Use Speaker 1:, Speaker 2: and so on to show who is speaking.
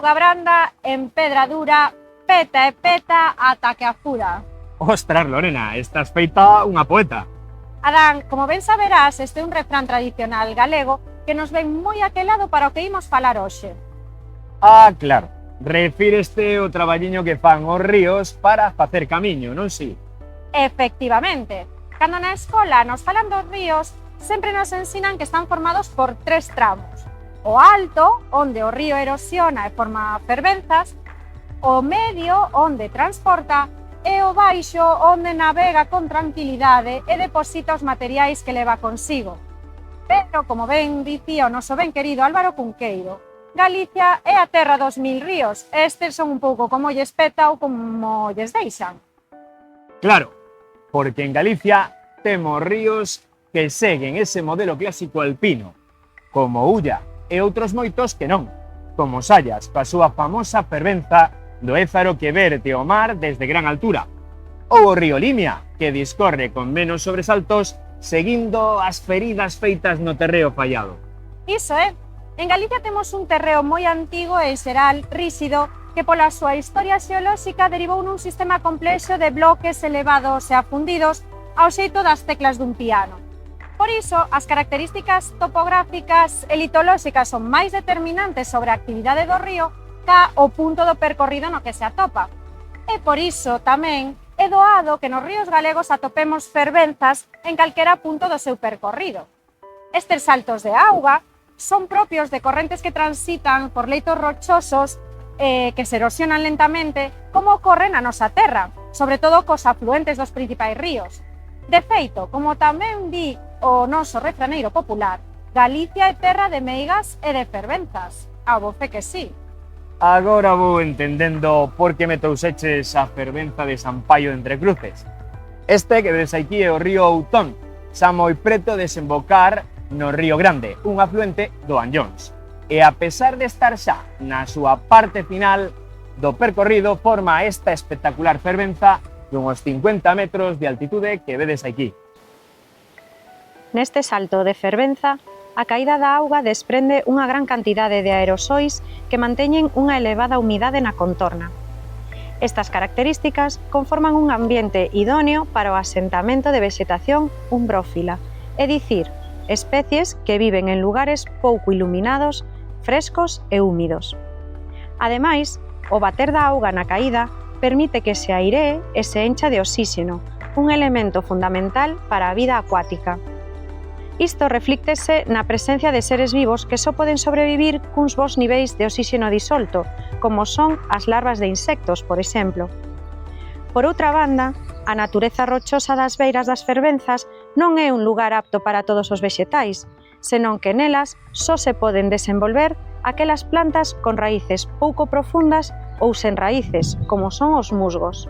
Speaker 1: auga branda en pedra dura, peta e peta ata que afura.
Speaker 2: Ostras, Lorena, estás feita unha poeta.
Speaker 1: Adán, como ben saberás, este é un refrán tradicional galego que nos ven moi aquelado para o que imos falar hoxe.
Speaker 2: Ah, claro, refíreste ao traballiño que fan os ríos para facer camiño, non si?
Speaker 1: Efectivamente, cando na escola nos falan dos ríos, sempre nos ensinan que están formados por 3 tramos. O alto, onde o río erosiona e forma fervenzas, o medio, onde transporta, e o baixo, onde navega con tranquilidade e deposita os materiais que leva consigo. Pero, como ben dicía o noso ben querido Álvaro Cunqueiro, Galicia é a terra dos 1000 ríos. Estes son un pouco como lles peta ou como lles deixan.
Speaker 2: Claro, porque en Galicia temos ríos que seguen ese modelo clásico alpino, como Ulla, e outros moitos que non, como Sallas, coa súa famosa fervenza do Ézaro que verte o mar desde gran altura, ou o río Limia, que discorre con menos sobresaltos seguindo as feridas feitas no terreo fallado.
Speaker 1: Iso é. En Galicia temos un terreo moi antigo e xeral ríxido que pola súa historia xeolóxica derivou nun sistema complexo de bloques elevados e afundidos ao xeito das teclas dun piano. Por iso, as características topográficas e litolóxicas son máis determinantes sobre a actividade do río ca o punto do percorrido no que se atopa. E por iso tamén é doado que nos ríos galegos atopemos fervenzas en calquera punto do seu percorrido. Estes saltos de auga son propios de correntes que transitan por leitos rochosos que se erosionan lentamente, como ocorre na nosa terra, sobre todo cos afluentes dos principais ríos. De feito, como tamén di o noso refraneiro popular, Galicia é terra de meigas e de fervenzas. A voce que sí.
Speaker 2: Agora vou entendendo por que me trouxeches a fervenza de San Paio entre Cruces. Este que ves aquí é o río Outón, xa moi preto de desembocar no Río Grande, un afluente do Anllóns. E a pesar de estar xa na súa parte final do percorrido, forma esta espectacular fervenza dunhos 50 metros de altitude que vedes aquí.
Speaker 3: Neste salto de fervenza, a caída da auga desprende unha gran cantidade de aerosois que manteñen unha elevada humidade na contorna. Estas características conforman un ambiente idóneo para o asentamento de vexetación umbrófila, é dicir, especies que viven en lugares pouco iluminados, frescos e húmidos. Ademais, o bater da auga na caída permite que se airee e se encha de oxíxeno, un elemento fundamental para a vida acuática. Isto reflíctese na presencia de seres vivos que só poden sobrevivir cuns bons niveis de oxíxeno disolto, como son as larvas de insectos, por exemplo. Por outra banda, a natureza rochosa das beiras das fervenzas non é un lugar apto para todos os vexetais, senón que nelas só se poden desenvolver aquelas plantas con raíces pouco profundas ou sen raíces, como son os musgos.